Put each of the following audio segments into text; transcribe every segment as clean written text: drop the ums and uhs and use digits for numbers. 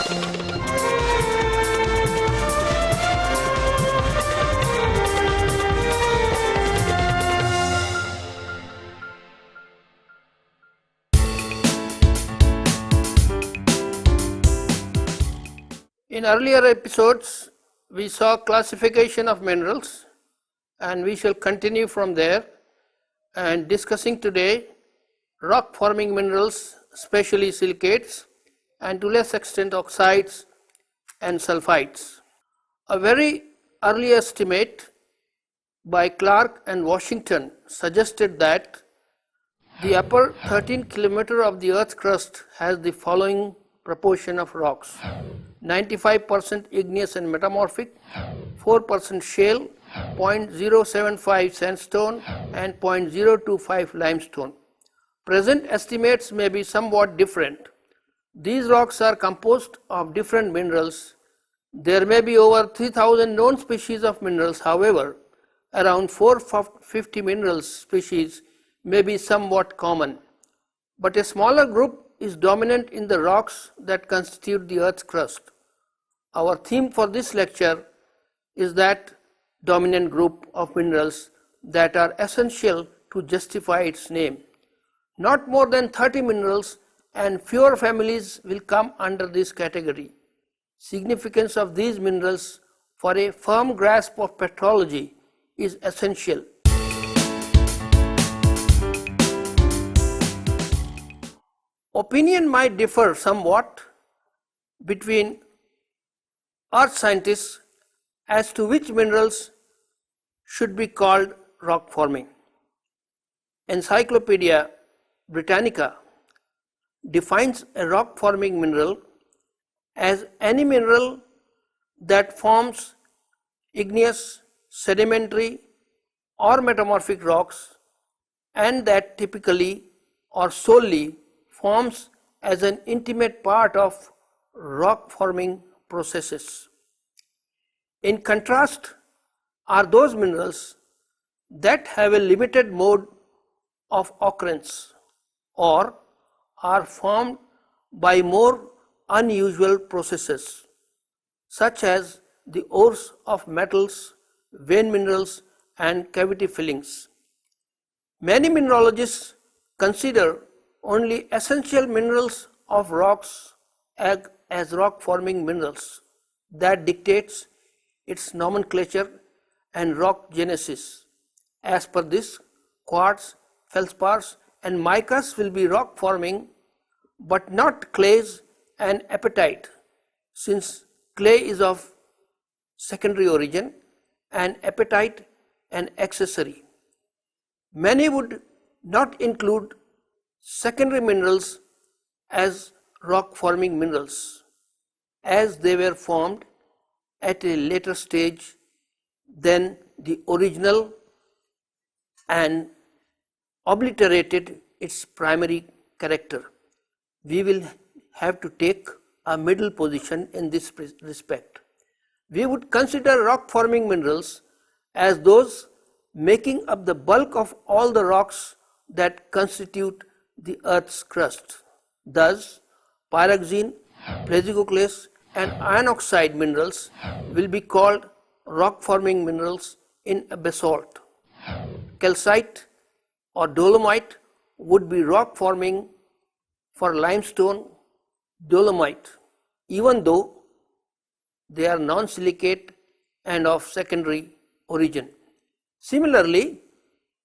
In earlier episodes, we saw classification of minerals, and we shall continue from there and discussing today rock forming minerals, especially silicates, and to less extent oxides and sulphides. A very early estimate by Clark and Washington suggested that the upper 13 km of the Earth's crust has the following proportion of rocks: 95% igneous and metamorphic, 4% shale, 0.075 sandstone, and 0.025 limestone. Present estimates may be somewhat different. These rocks are composed of different minerals. There may be over 3,000 known species of minerals. However, around 450 mineral species may be somewhat common, but a smaller group is dominant in the rocks that constitute the Earth's crust. Our theme for this lecture is that dominant group of minerals that are essential to justify its name. Not more than 30 minerals and fewer families will come under this category. Significance of these minerals for a firm grasp of petrology is essential. Opinion might differ somewhat between earth scientists as to which minerals should be called rock forming. Encyclopedia Britannica defines a rock forming mineral as any mineral that forms igneous, sedimentary or metamorphic rocks, and that typically or solely forms as an intimate part of rock forming processes. In contrast are those minerals that have a limited mode of occurrence or are formed by more unusual processes, such as the ores of metals, vein minerals, and cavity fillings. Many mineralogists consider only essential minerals of rocks as rock forming minerals. That dictates its nomenclature and rock genesis. As per this, quartz, feldspars, and micas will be rock forming, but not clays and apatite, since clay is of secondary origin and apatite an accessory. Many would not include secondary minerals as rock forming minerals, as they were formed at a later stage than the original and obliterated its primary character. We will have to take a middle position in this respect. We would consider rock forming minerals as those making up the bulk of all the rocks that constitute the Earth's crust. Thus, pyroxene, plagioclase, and iron oxide minerals will be called rock forming minerals in a basalt. Calcite or dolomite would be rock forming for limestone, dolomite, even though they are non-silicate and of secondary origin. Similarly,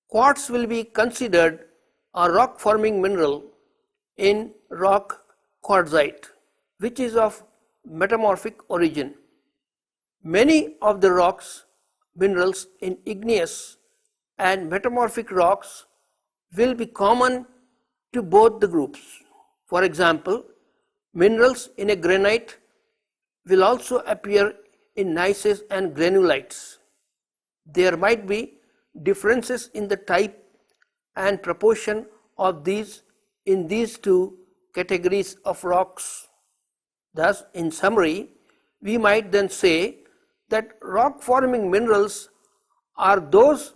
quartz will be considered a rock forming mineral in rock quartzite, which is of metamorphic origin. Many of the rocks minerals in igneous and metamorphic rocks will be common to both the groups. For example, minerals in a granite will also appear in gneisses and granulites. There might be differences in the type and proportion of these in these two categories of rocks. Thus, in summary, we might then say that rock forming minerals are those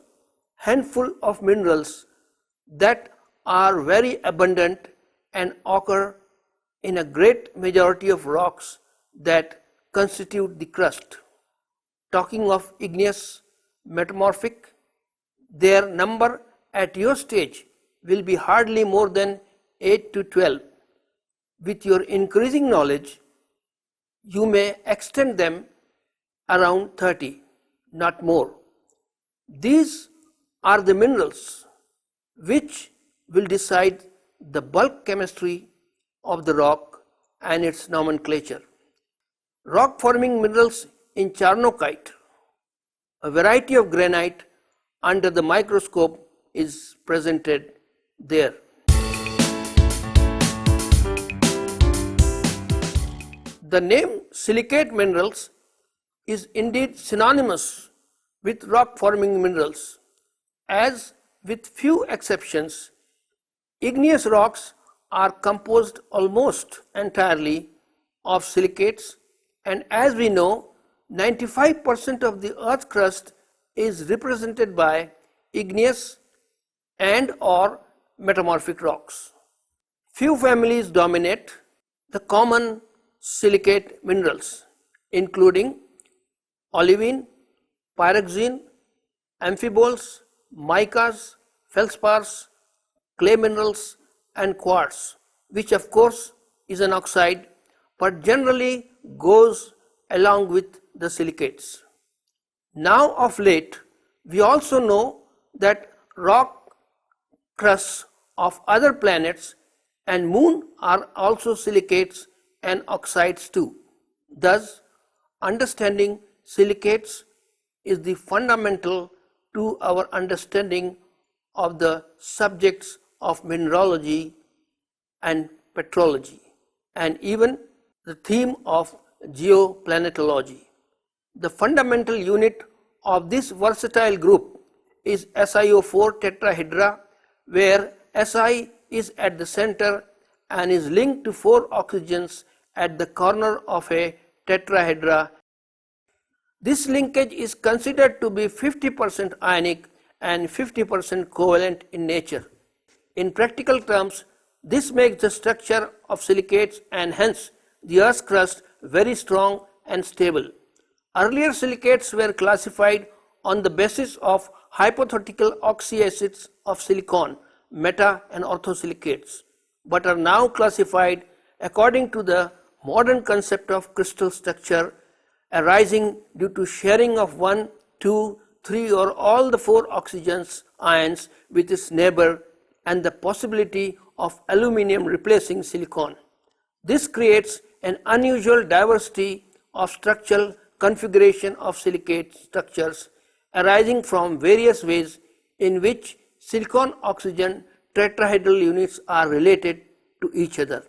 handful of minerals that are very abundant and occur in a great majority of rocks that constitute the crust. Talking of igneous, metamorphic, their number at your stage will be hardly more than 8 to 12. With your increasing knowledge, you may extend them around 30, not more. These are the minerals which will decide the bulk chemistry of the rock and its nomenclature. Rock forming minerals in charnocite, a variety of granite under the microscope, is presented there. The name silicate minerals is indeed synonymous with rock forming minerals, as with few exceptions, igneous rocks are composed almost entirely of silicates, and as we know, 95% of the earth crust is represented by igneous and or metamorphic rocks. Few families dominate the common silicate minerals, including olivine, pyroxene, amphiboles, micas, feldspars, clay minerals and quartz, which of course is an oxide but generally goes along with the silicates. Now of late, we also know that rock crusts of other planets and moon are also silicates and oxides too. Thus, understanding silicates is the fundamental to our understanding of the subjects of mineralogy and petrology, and even the theme of geoplanetology. The fundamental unit of this versatile group is SiO4 tetrahedra, where Si is at the center and is linked to 4 oxygens at the corner of a tetrahedra. This linkage is considered to be 50% ionic and 50% covalent in nature. In practical terms, this makes the structure of silicates and hence the Earth's crust very strong and stable. Earlier silicates were classified on the basis of hypothetical oxyacids of silicon, meta and orthosilicates, but are now classified according to the modern concept of crystal structure arising due to sharing of 1, 2, 3 or all the 4 oxygens ions with its neighbor and the possibility of aluminum replacing silicon. This creates an unusual diversity of structural configuration of silicate structures arising from various ways in which silicon oxygen tetrahedral units are related to each other.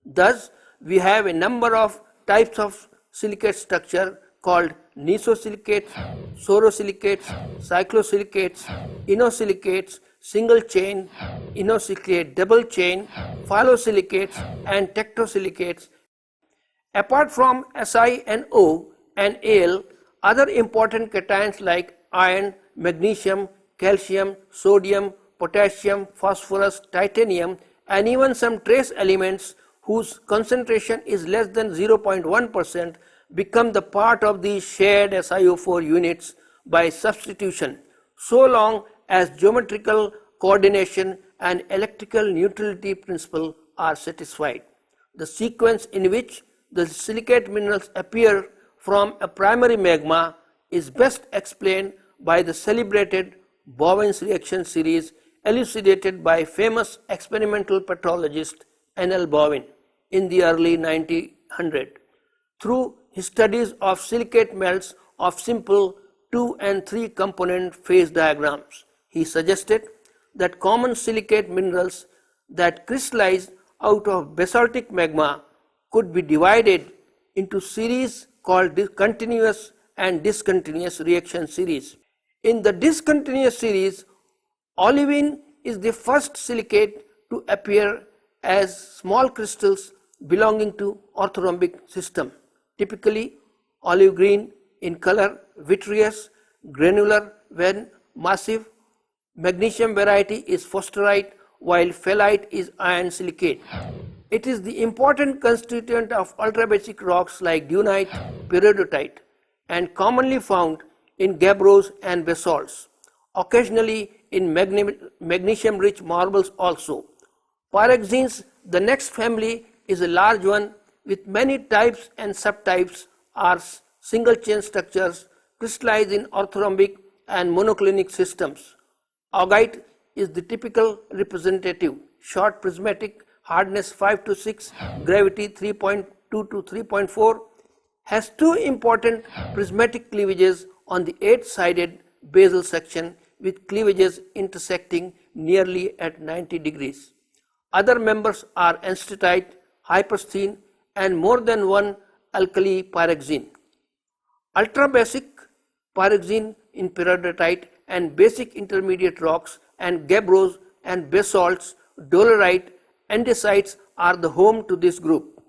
Thus, we have a number of types of silicate structure called nesosilicates, sorosilicates, cyclosilicates, inosilicates, single chain, inosilicate double chain, phyllosilicates and tectosilicates. Apart from SiNO and Al, other important cations like iron, magnesium, calcium, sodium, potassium, phosphorus, titanium and even some trace elements whose concentration is less than 0.1% become the part of these shared SiO4 units by substitution, so long as geometrical coordination and electrical neutrality principle are satisfied. The sequence in which the silicate minerals appear from a primary magma is best explained by the celebrated Bowen's reaction series elucidated by famous experimental petrologist N.L. Bowen in the early 1900s. Through his studies of silicate melts of simple 2 and 3 component phase diagrams, he suggested that common silicate minerals that crystallize out of basaltic magma could be divided into series called continuous and discontinuous reaction series. In the discontinuous series, olivine is the first silicate to appear as small crystals belonging to orthorhombic system, typically olive green in color, vitreous, granular when massive. Magnesium variety is fosterite while phthalite is iron silicate. It is the important constituent of ultrabasic rocks like dunite, peridotite, and commonly found in gabbros and basalts, occasionally in magnesium-rich marbles also. Pyroxenes, the next family, is a large one with many types and subtypes are single-chain structures crystallized in orthorhombic and monoclinic systems. Augite is the typical representative, short prismatic, hardness 5 to 6, gravity 3.2 to 3.4, has two important prismatic cleavages on the 8-sided basal section with cleavages intersecting nearly at 90 degrees. Other members are anstatite, hypersthene, and more than one alkali pyroxene. Ultrabasic pyroxene in peridotite and basic intermediate rocks and gabbros and basalts, dolerite, andesites are the home to this group.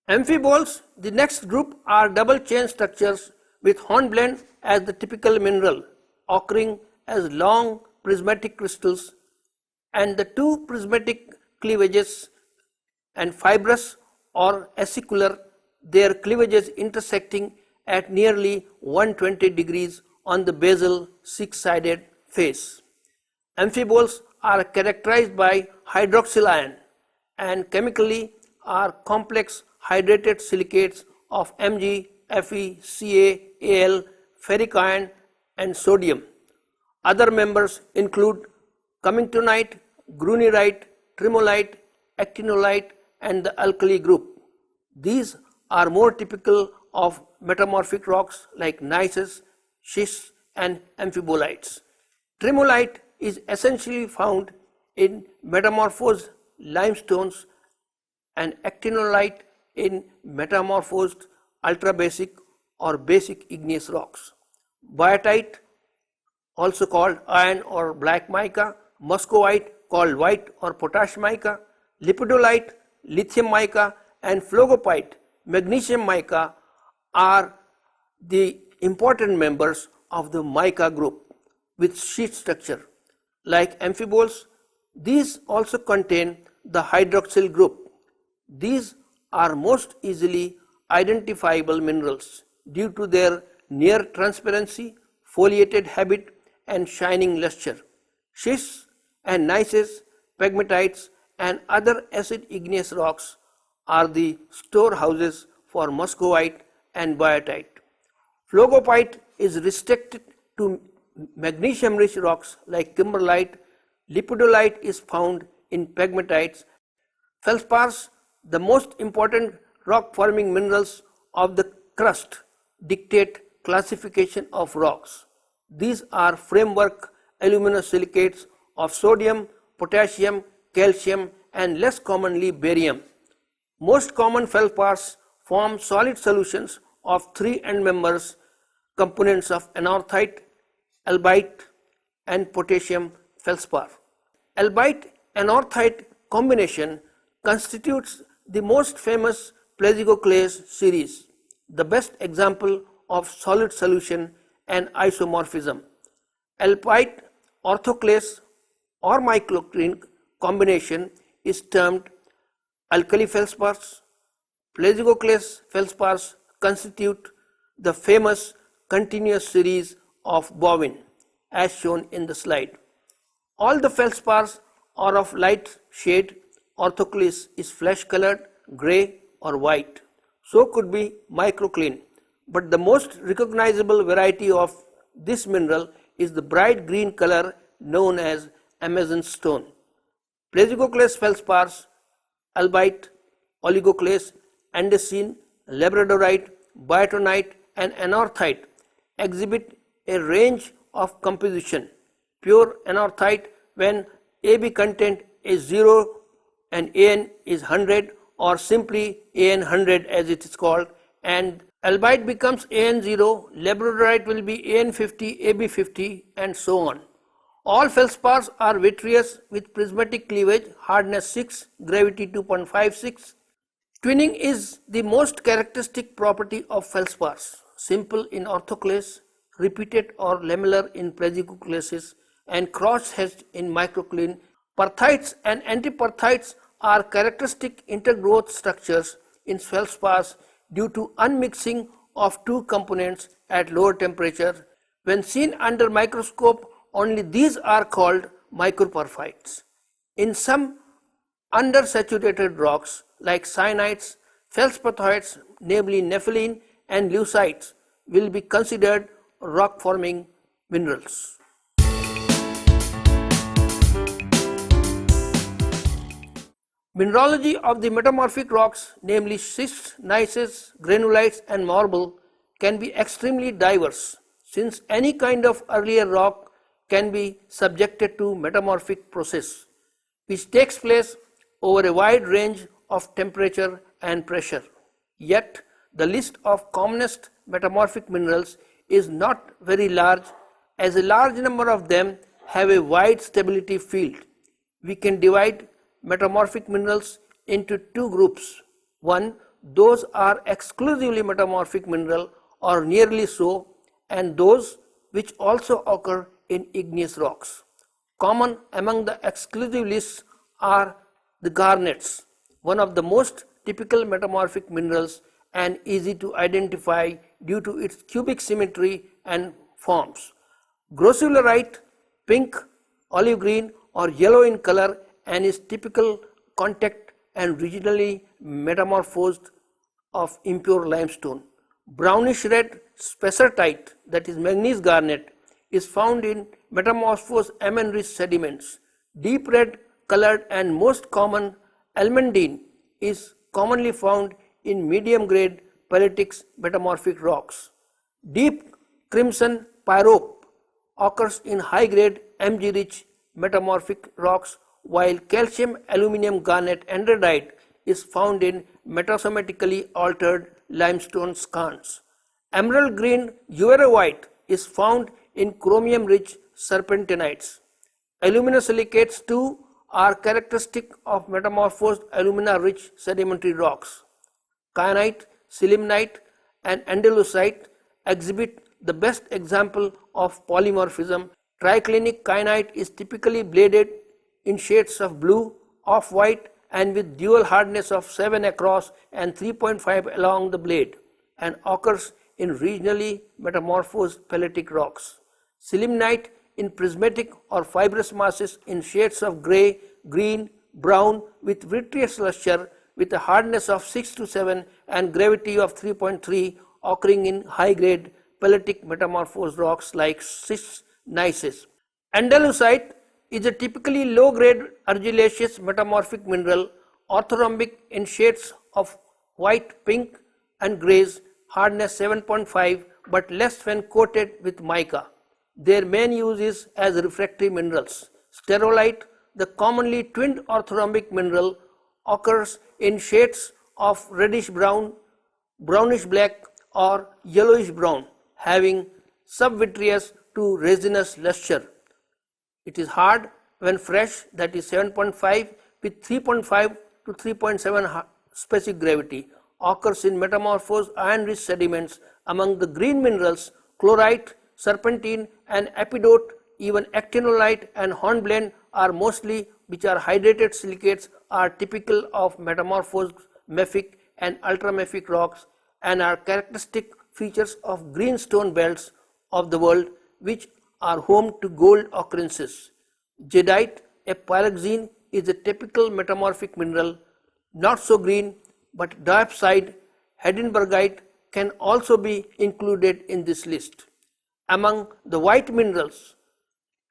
Amphiboles, the next group, are double chain structures with hornblende as the typical mineral, occurring as long prismatic crystals, and the two prismatic cleavages and fibrous or acicular, their cleavages intersecting at nearly 120 degrees on the basal 6-sided face. Amphiboles are characterized by hydroxyl ion and chemically are complex hydrated silicates of Mg, Fe, Ca, Al, ferric iron and sodium. Other members include cummingtonite, grunierite, tremolite, actinolite and the alkali group. These are more typical of metamorphic rocks like gneisses, schists and amphibolites. Tremolite is essentially found in metamorphosed limestones and actinolite in metamorphosed ultrabasic or basic igneous rocks. Biotite, also called iron or black mica, muscovite called white or potash mica, lepidolite, lithium mica and phlogopite, magnesium mica are the important members of the mica group with sheet structure. Like amphiboles, these also contain the hydroxyl group. These are most easily identifiable minerals due to their near transparency, foliated habit and shining luster. Schists and gneisses, pegmatites and other acid igneous rocks are the storehouses for muscovite and biotite. Phlogopite is restricted to magnesium-rich rocks like kimberlite. Lepidolite is found in pegmatites. Feldspars, the most important rock-forming minerals of the crust, dictate classification of rocks. These are framework alumina silicates of sodium, potassium, calcium and less commonly barium. Most common feldspars form solid solutions of three end members components of anorthite, albite and potassium feldspar. Albite-anorthite combination constitutes the most famous Plagioclase series, the best example of solid solution and isomorphism. Albite orthoclase or microcline combination is termed alkali feldspars. Plagioclase feldspars constitute the famous continuous series of bovine as shown in the slide. All the feldspars are of light shade. Orthoclase is flesh colored, grey or white. So could be microcline, but the most recognizable variety of this mineral is the bright green color known as Amazon stone. Plagioclase feldspars, albite, oligoclase, andesine, labradorite, biotinite and anorthite exhibit a range of composition. Pure anorthite when Ab content is 0 and An is 100 or simply An 100 as it is called, and albite becomes An0, labradorite will be An 50, Ab 50 and so on. All feldspars are vitreous with prismatic cleavage, hardness 6, gravity 2.56. Twinning is the most characteristic property of feldspars, simple in orthoclase, repeated or lamellar in plagioclases and cross-hatched in microcline. Perthites and antiperthites are characteristic intergrowth structures in feldspars due to unmixing of two components at lower temperature. When seen under microscope, only these are called microporphyries. In some undersaturated rocks like syenites, feldspathoids, namely nepheline and leucites, will be considered rock-forming minerals. Mineralogy of the metamorphic rocks, namely schists, gneisses, granulites and marble, can be extremely diverse, since any kind of earlier rock can be subjected to metamorphic process, which takes place over a wide range of temperature and pressure. Yet, the list of commonest metamorphic minerals is not very large, as a large number of them have a wide stability field. We can divide metamorphic minerals into two groups. One, those are exclusively metamorphic mineral or nearly so, and those which also occur in igneous rocks. Common among the exclusive lists are the garnets, one of the most typical metamorphic minerals and easy to identify due to its cubic symmetry and forms. Grossularite, pink, olive green or yellow in color, and is typical contact and regionally metamorphosed of impure limestone. Brownish red spessartite, that is manganese garnet, is found in metamorphosed amine-rich sediments. Deep red colored and most common almandine is commonly found in medium grade pyritics metamorphic rocks. Deep crimson pyrope occurs in high grade Mg rich metamorphic rocks, while calcium aluminum garnet andradite is found in metasomatically altered limestone skarns. Emerald green uvarovite is found in chromium rich serpentinites. Alumina silicates too are characteristic of metamorphosed alumina rich sedimentary rocks. Kyanite, sillimanite and andalusite exhibit the best example of polymorphism. Triclinic kyanite is typically bladed in shades of blue, off-white and with dual hardness of 7 across and 3.5 along the blade, and occurs in regionally metamorphosed pelagic rocks. Sillimanite in prismatic or fibrous masses in shades of grey, green, brown with vitreous luster with a hardness of 6 to 7 and gravity of 3.3, occurring in high-grade pelagic metamorphosed rocks like schists, gneisses. Andalusite is a typically low-grade argillaceous metamorphic mineral, orthorhombic in shades of white, pink and greys, hardness 7.5 but less when coated with mica. Their main use is as refractory minerals. Sterilite, the commonly twinned orthorhombic mineral, occurs in shades of reddish brown, brownish black or yellowish brown, having subvitreous to resinous luster. It is hard when fresh, that is 7.5 with 3.5 to 3.7 specific gravity. Occurs in metamorphosed iron-rich sediments. Among the green minerals, chlorite, serpentine and epidote, even actinolite and hornblende are mostly, which are hydrated silicates, are typical of metamorphosed mafic and ultramafic rocks and are characteristic features of green stone belts of the world, which are home to gold occurrences. Jadeite, a pyroxene, is a typical metamorphic mineral, not so green, but diopside, Heidelbergite can also be included in this list. Among the white minerals,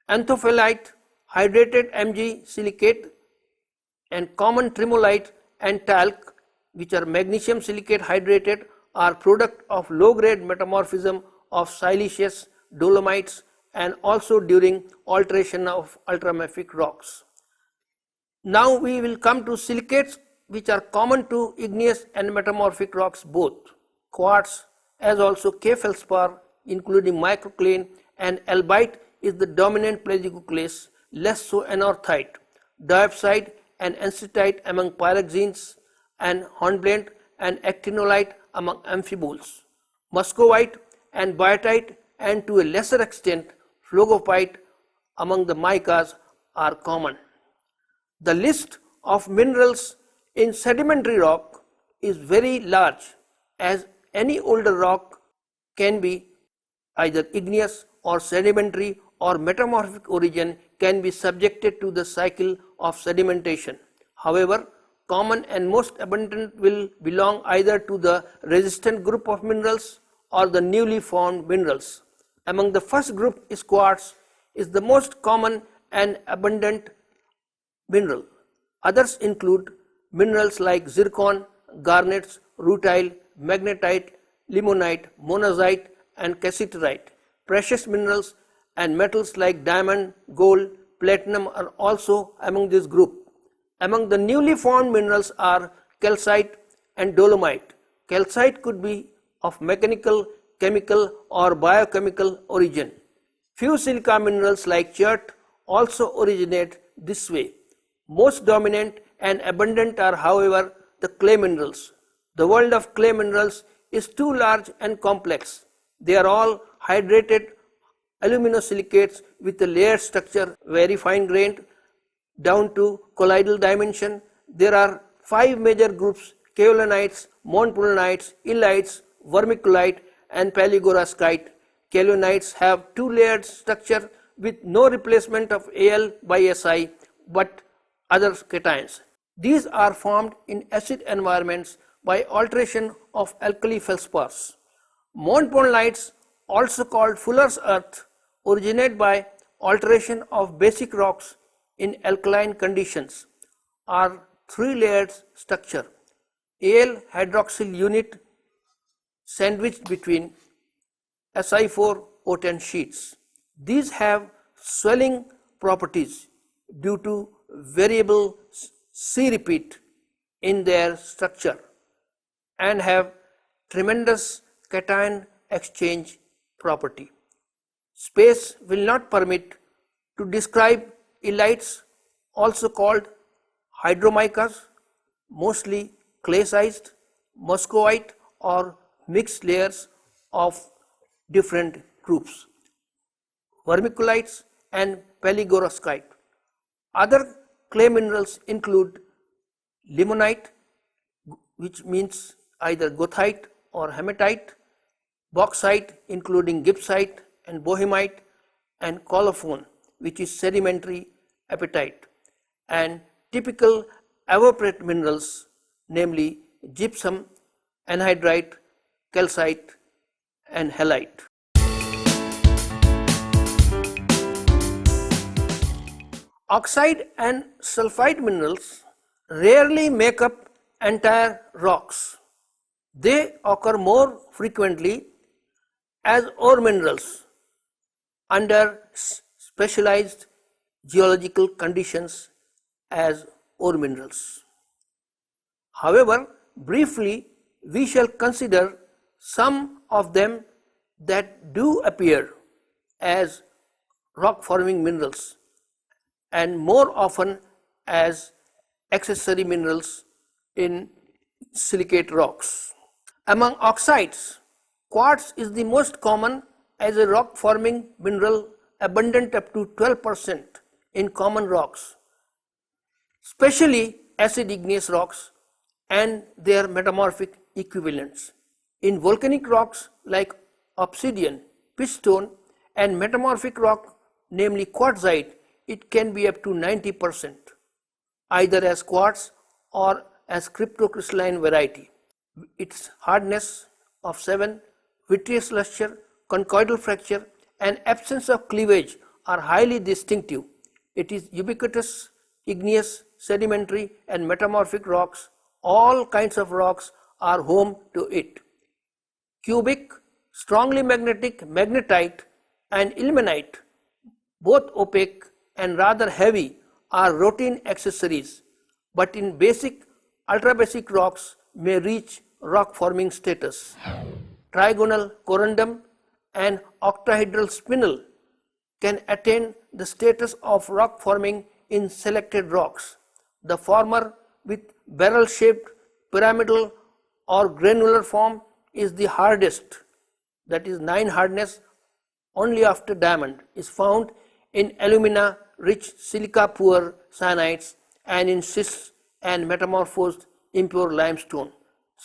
anthophyllite, hydrated Mg silicate and common tremolite and talc, which are magnesium silicate hydrated, are product of low-grade metamorphism of siliceous dolomites and also during alteration of ultramafic rocks. Now we will come to silicates, which are common to igneous and metamorphic rocks both. Quartz, as also K-feldspar, including microcline, and albite is the dominant plagioclase, less so anorthite. Diopside and ancetite among pyroxenes, and hornblende and actinolite among amphiboles. Muscovite and biotite, and to a lesser extent phlogopite among the micas are common. The list of minerals in sedimentary rock is very large, as any older rock can be either igneous or sedimentary or metamorphic origin can be subjected to the cycle of sedimentation. However, common and most abundant will belong either to the resistant group of minerals or the newly formed minerals. Among the first group is quartz, is the most common and abundant mineral. Others include minerals like zircon, garnets, rutile, magnetite, limonite, monazite and cassiterite. Precious minerals and metals like diamond, gold, platinum are also among this group. Among the newly formed minerals are calcite and dolomite. Calcite could be of mechanical, chemical or biochemical origin. Few silica minerals like chert also originate this way. Most dominant and abundant are, however, the clay minerals. The world of clay minerals is too large and complex. They are all hydrated alumina silicates with a layered structure, very fine grained down to colloidal dimension. There are 5 major groups: kaolinites, montmorillonites, illites, vermiculite and plagioclase. Kaolinites have 2 layered structure with no replacement of Al by Si but other cations. These are formed in acid environments by alteration of alkali feldspars. Montmorillonites, also called fuller's earth, originate by alteration of basic rocks in alkaline conditions, are 3-layered structure. Al hydroxyl unit sandwiched between Si4 O10 sheets. These have swelling properties due to variable C repeat in their structure and have tremendous cation exchange property. Space will not permit to describe illites, also called hydromicas, mostly clay-sized, muscovite or mixed layers of different groups, vermiculites and plagioclase. Other clay minerals include limonite, which means either goethite or hematite, bauxite including gibbsite and bohemite, and colophon, which is sedimentary apatite, and typical evaporate minerals, namely gypsum, anhydrite, calcite and halite. Oxide and sulphide minerals rarely make up entire rocks. They occur more frequently as ore minerals under specialized geological conditions as ore minerals. However, briefly we shall consider some of them that do appear as rock forming minerals and more often as accessory minerals in silicate rocks. Among oxides, quartz is the most common as a rock forming mineral, abundant up to 12% in common rocks, especially acid igneous rocks and their metamorphic equivalents. In volcanic rocks like obsidian, pitchstone and metamorphic rock, namely quartzite, it can be up to 90%, either as quartz or as cryptocrystalline variety. Its hardness of 7, vitreous luster, conchoidal fracture and absence of cleavage are highly distinctive. It is ubiquitous, igneous, sedimentary and metamorphic rocks. All kinds of rocks are home to it. Cubic, strongly magnetic magnetite and ilmenite, both opaque and rather heavy, are routine accessories, but in basic, ultrabasic rocks may reach rock forming status. Trigonal corundum and octahedral spinel can attain the status of rock forming in selected rocks, the former with barrel shaped, pyramidal or granular form is the hardest, that is 9 hardness only after diamond, is found in alumina rich silica poor cyanides and in schists and metamorphosed impure limestone.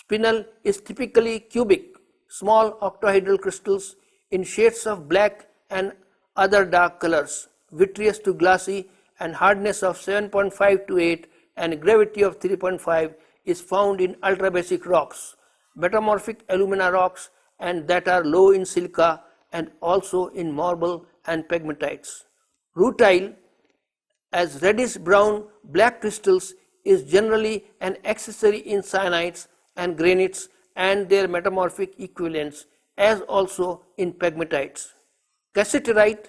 Spinel is typically cubic, small octahedral crystals in shades of black and other dark colors, vitreous to glassy, and hardness of 7.5 to 8 and gravity of 3.5 is found in ultrabasic rocks, metamorphic alumina rocks, and that are low in silica and also in marble and pegmatites. Rutile, as reddish brown black crystals, is generally an accessory in cyanides and granites and their metamorphic equivalents, as also in pegmatites. Cassiterite,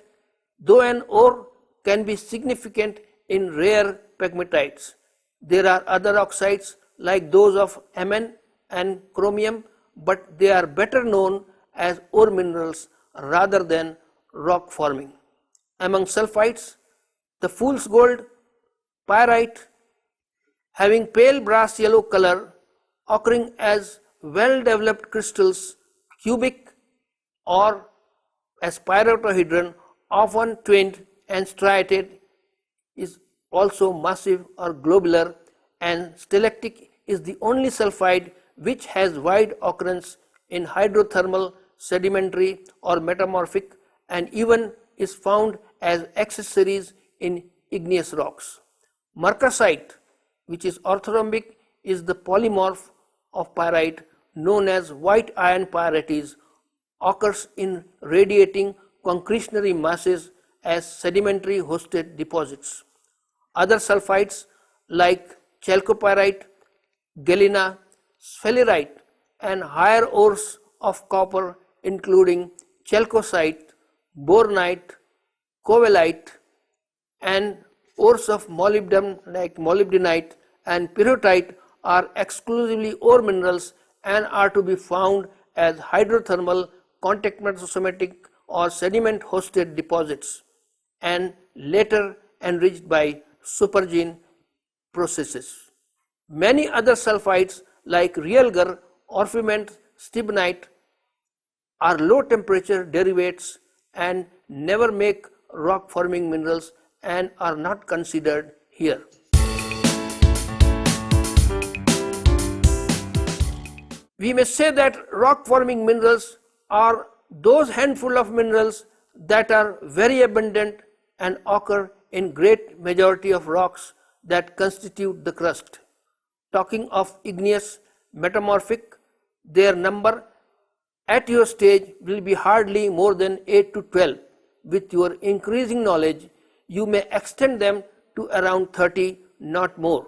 though an ore, can be significant in rare pegmatites. There are other oxides like those of Mn and chromium, but they are better known as ore minerals rather than rock forming. Among sulphides, the fool's gold, pyrite, having pale brass yellow color, occurring as well developed crystals, cubic or as pyritohedron, often twinned and striated, is also massive or globular, and stalactic is the only sulphide which has wide occurrence in hydrothermal, sedimentary or metamorphic, and even is found as accessories in igneous rocks. Marcasite, which is orthorhombic, is the polymorph of pyrite known as white iron pyrites, occurs in radiating concretionary masses as sedimentary hosted deposits. Other sulphides like chalcopyrite, galena, sphalerite, and higher ores of copper including chalcocite, bornite, covellite, and ores of molybdenum like molybdenite and pyrrhotite are exclusively ore minerals and are to be found as hydrothermal, contact metasomatic or sediment hosted deposits and later enriched by supergene processes. Many other sulphides like realgar, orpiment, stibnite are low temperature derivates and never make rock forming minerals and are not considered here. We may say that rock forming minerals are those handful of minerals that are very abundant and occur in great majority of rocks that constitute the crust. Talking of igneous, metamorphic, their number at your stage will be hardly more than 8 to 12. With your increasing knowledge, you may extend them to around 30, not more.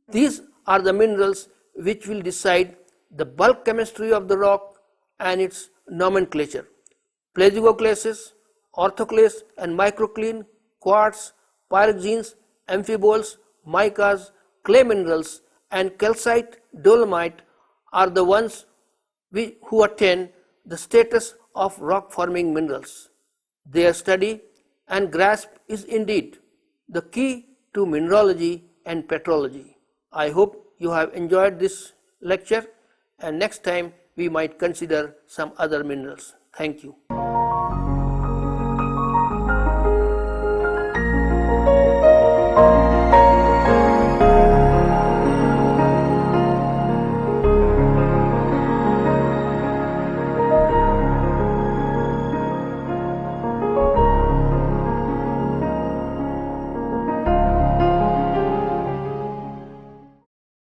These are the minerals which will decide the bulk chemistry of the rock and its nomenclature. Plagioclases, orthoclase and microcline, quartz, pyroxenes, amphiboles, micas, clay minerals, and calcite, dolomite are the ones who attain the status of rock forming minerals. Their study and grasp is indeed the key to mineralogy and petrology. I hope you have enjoyed this lecture, and next time we might consider some other minerals. Thank you.